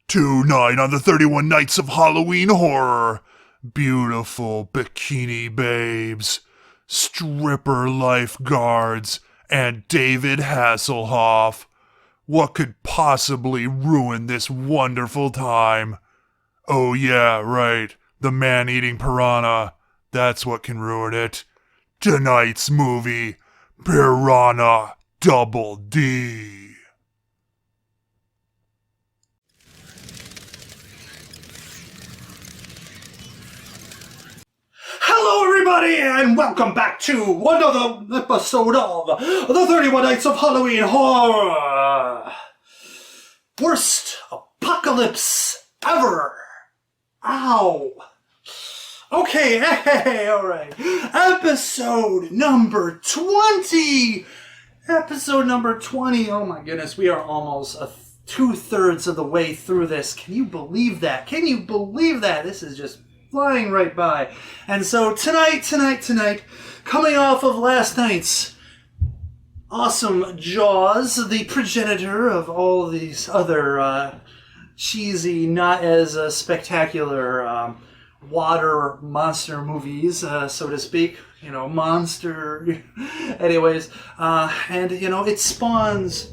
Tonight on the 31 Nights of Halloween Horror, beautiful bikini babes, stripper lifeguards, and David Hasselhoff. What could possibly ruin this wonderful time? Oh yeah, right, the man-eating piranha. That's what can ruin it. Tonight's movie, Piranha DD. Hello everybody and welcome back to another episode of the 31 Nights of Halloween Horror. Worst apocalypse ever. Ow. Okay, hey, alright. Episode number 20. Episode number 20. Oh my goodness, we are almost two-thirds of the way through this. Can you believe that? Can you believe that? This is just flying right by. And so tonight, coming off of last night's awesome Jaws, the progenitor of all these other cheesy, not as spectacular water monster movies, so to speak. You know, monster. Anyways, and you know, it spawns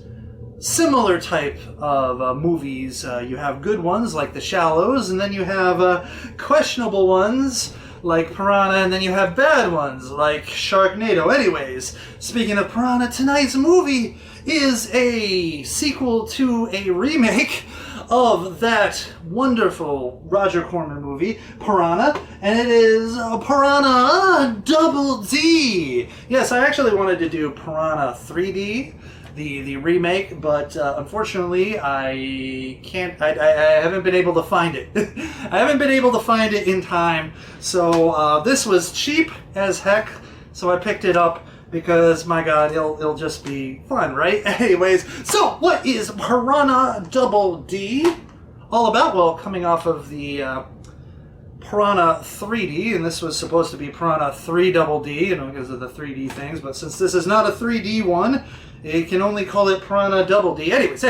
similar type of movies. You have good ones like The Shallows, and then you have questionable ones like Piranha, and then you have bad ones like Sharknado. Anyways, speaking of Piranha, tonight's movie is a sequel to a remake of that wonderful Roger Corman movie, Piranha, and it is Piranha DD. Yes, I actually wanted to do Piranha 3D, the remake, but unfortunately I can't. I haven't been able to find it. I haven't been able to find it in time. So this was cheap as heck. So I picked it up because, my God, it'll just be fun, right? Anyways, so what is Piranha DD all about? Well, coming off of the Piranha 3D, and this was supposed to be Piranha 3DD, you know, because of the 3D things, but since this is not a 3D one, you can only call it Piranha DD. Anyways,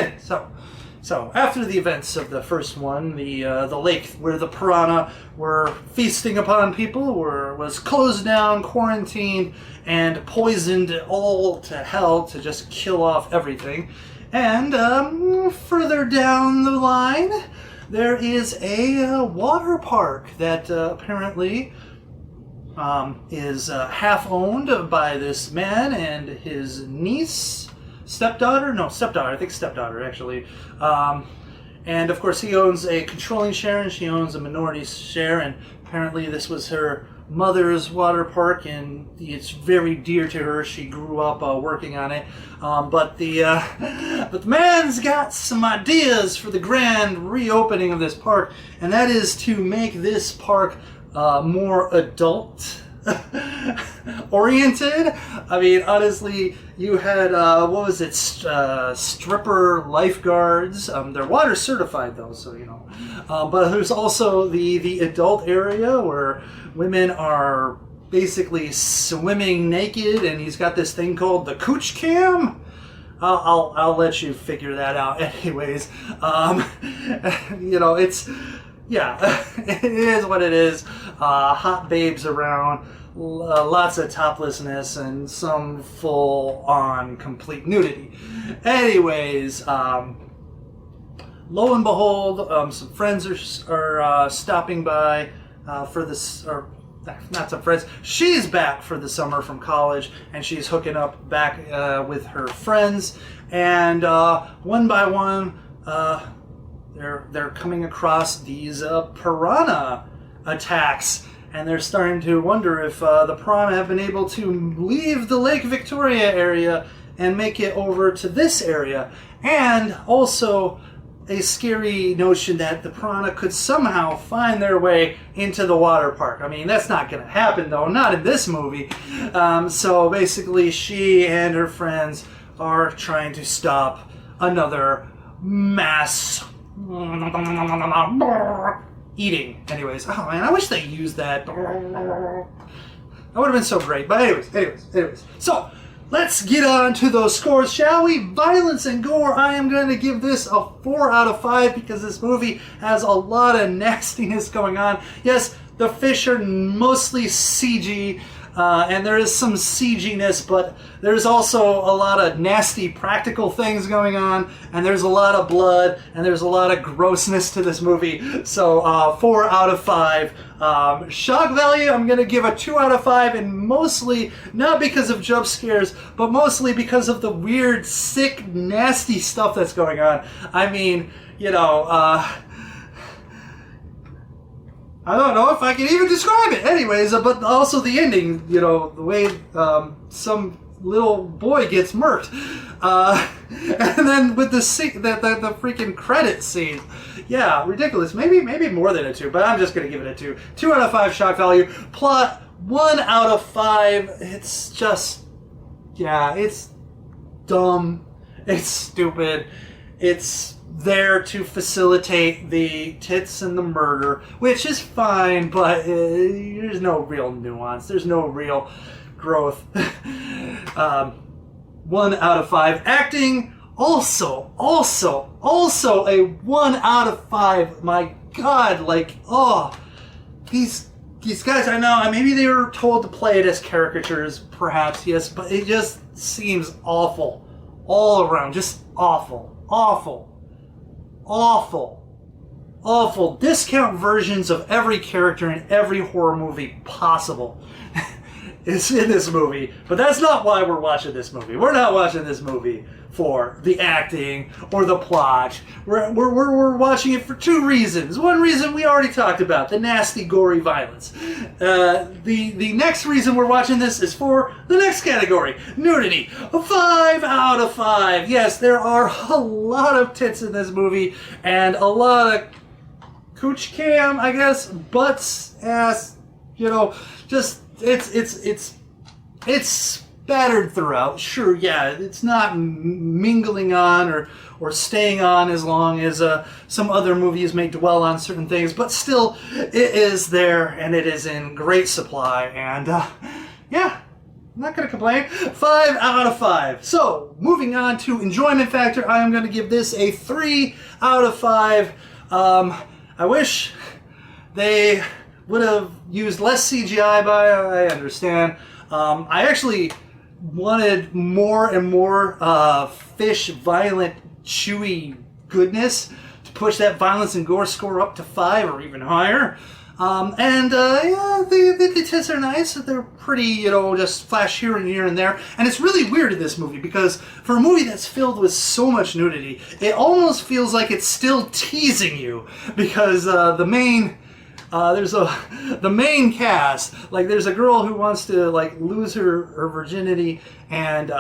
so after the events of the first one, the lake where the piranha were feasting upon people was closed down, quarantined, and poisoned all to hell to just kill off everything. And further down the line, there is a water park that apparently is half owned by this man and his niece, stepdaughter, I think stepdaughter actually. And of course he owns a controlling share and she owns a minority share, and apparently this was her mother's water park and it's very dear to her. She grew up working on it. But the man's got some ideas for the grand reopening of this park, and that is to make this park more adult oriented. I mean, honestly, you had what was it, stripper lifeguards. They're water certified though, so you know. But there's also the adult area where women are basically swimming naked, and he's got this thing called the cooch cam. I'll let you figure that out. Anyways, you know, it's, yeah, it is what it is. Hot babes around, lots of toplessness, and some full-on complete nudity. Anyways, lo and behold, some friends are stopping by for this, or not some friends. She's back for the summer from college, and she's hooking up back with her friends, and one by one, they're coming across these piranha attacks, and they're starting to wonder if the piranha have been able to leave the Lake Victoria area and make it over to this area, and also a scary notion that the piranha could somehow find their way into the water park. I mean, that's not going to happen though, not in this movie. So basically she and her friends are trying to stop another mass eating. Anyways, oh man, I wish they used that. That would have been so great. But anyways. So let's get on to those scores, shall we? Violence and gore, I am going to give this a 4 out of 5 because this movie has a lot of nastiness going on. Yes, the fish are mostly CG, and there is some CG-ness, but there's also a lot of nasty practical things going on, and there's a lot of blood, and there's a lot of grossness to this movie. So 4 out of 5. Shock value, I'm going to give a 2 out of 5, and mostly not because of jump scares, but mostly because of the weird, sick, nasty stuff that's going on. I mean, you know, I don't know if I can even describe it. Anyways, but also the ending, you know, the way some little boy gets murked. And then with the freaking credit scene. Yeah, ridiculous. Maybe more than a 2, but I'm just going to give it a 2. 2 out of 5 shock value. Plot, 1 out of 5. It's just, yeah, it's dumb. It's stupid. It's there to facilitate the tits and the murder, which is fine, but there's no real nuance. There's no real growth. 1 out of 5. Acting, also a 1 out of 5. My God, like, oh, these guys, I know, maybe they were told to play it as caricatures, perhaps, yes, but it just seems awful. All around, just awful. Discount versions of every character in every horror movie possible is in this movie. But that's not why we're watching this movie. We're not watching this movie for the acting or the plot. We're watching it for 2 reasons. One reason we already talked about, the nasty, gory violence. The next reason we're watching this is for the next category, nudity. 5 out of 5. Yes, there are a lot of tits in this movie and a lot of cooch cam, I guess, butts, ass, you know, just it's spattered throughout. Sure, yeah, it's not mingling on or staying on as long as some other movies may dwell on certain things, but still, it is there and it is in great supply. And yeah, I'm not going to complain. 5 out of 5. So, moving on to enjoyment factor, I am going to give this a 3 out of 5. I wish they would have used less CGI, but I understand. I actually wanted more and more fish, violent, chewy goodness to push that violence and gore score up to 5 or even higher. Yeah, the tits are nice. They're pretty, you know, just flash here and there. And it's really weird in this movie because for a movie that's filled with so much nudity, it almost feels like it's still teasing you because the main cast, like there's a girl who wants to like lose her virginity, and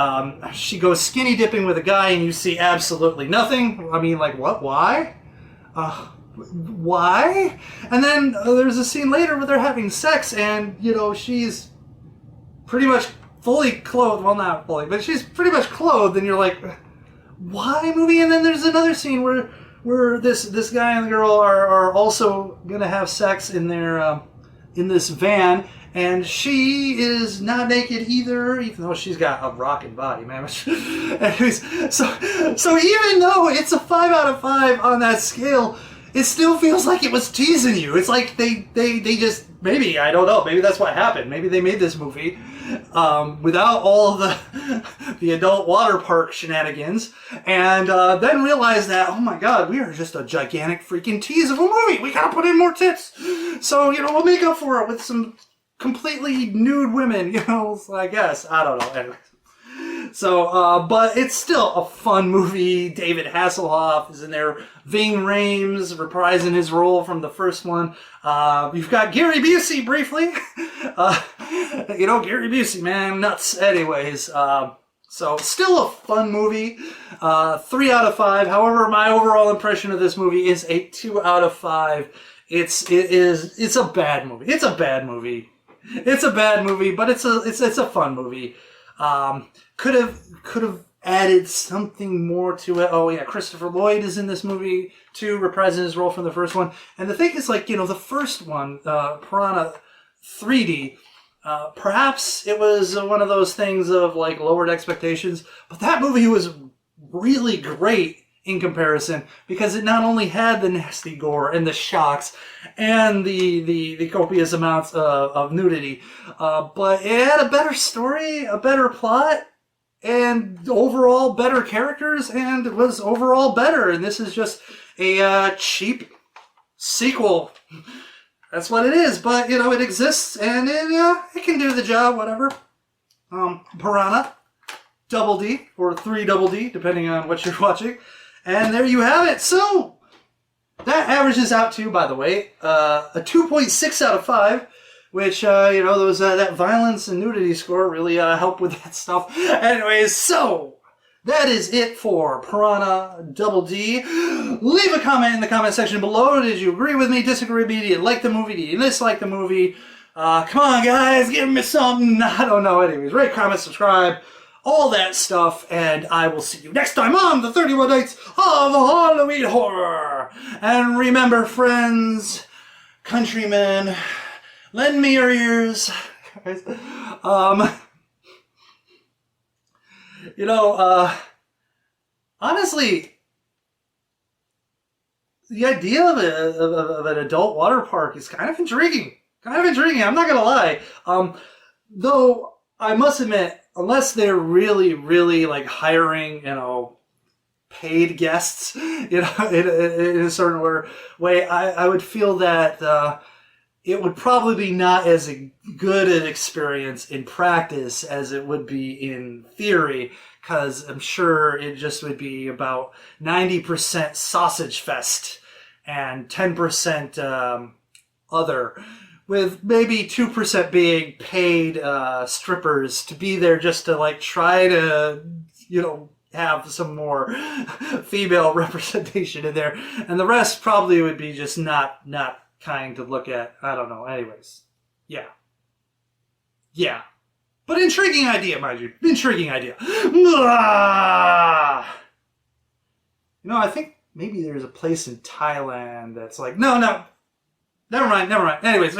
she goes skinny dipping with a guy, and you see absolutely nothing. I mean, like, what? Why? Why? And then there's a scene later where they're having sex, and you know she's pretty much fully clothed. Well, not fully, but she's pretty much clothed, and you're like, why, movie? And then there's another scene where this guy and the girl are also gonna have sex in their in this van, and she is not naked either, even though she's got a rocking body, man. Anyways, so even though it's a 5 out of 5 on that scale, it still feels like it was teasing you. It's like they just, maybe, I don't know, maybe that's what happened. Maybe they made this movie without all the adult water park shenanigans, and then realized that, oh my god, we are just a gigantic freaking tease of a movie. We gotta put in more tits. So, you know, we'll make up for it with some completely nude women, you know, I guess. I don't know. Anyway. So, but it's still a fun movie. David Hasselhoff is in there. Ving Rhames reprising his role from the first one. You've got Gary Busey briefly. You know, Gary Busey, man, nuts. Anyways, so still a fun movie. 3 out of 5. However, my overall impression of this movie is a 2 out of 5. It's a bad movie. It's a bad movie. It's a bad movie, but it's a fun movie. Could have added something more to it. Oh yeah, Christopher Lloyd is in this movie too, reprising his role from the first one. And the thing is, like, you know, the first one, Piranha 3D, Perhaps it was one of those things of like lowered expectations, but that movie was really great in comparison because it not only had the nasty gore and the shocks and the copious amounts of nudity, but it had a better story, a better plot, and overall better characters, and it was overall better. And this is just a cheap sequel. That's what it is, but, you know, it exists, and it can do the job, whatever. Piranha, double D, or 3 double D, depending on what you're watching. And there you have it. So, that averages out to, by the way, a 2.6 out of 5, which, you know, those that violence and nudity score really help with that stuff. Anyways, so... that is it for Piranha Double D. Leave a comment in the comment section below. Did you agree with me, disagree with me? Did you like the movie? Did you dislike the movie? Come on, guys, give me something. I don't know. Anyways, rate, comment, subscribe, all that stuff. And I will see you next time on the 31 Nights of Halloween Horror. And remember, friends, countrymen, lend me your ears. You know, honestly, the idea of an adult water park is kind of intriguing. I'm not gonna lie. Though I must admit, unless they're really, really like hiring, you know, paid guests, you know, in a certain way, I would feel that it would probably be not as good an experience in practice as it would be in theory, because I'm sure it just would be about 90% sausage fest and 10% other, with maybe 2% being paid strippers to be there just to like try to, you know, have some more female representation in there, and the rest probably would be just not kind to look at. I don't know. Anyways, yeah. But intriguing idea, mind you. Intriguing idea. You know, I think maybe there's a place in Thailand that's like, no. Never mind. Anyways.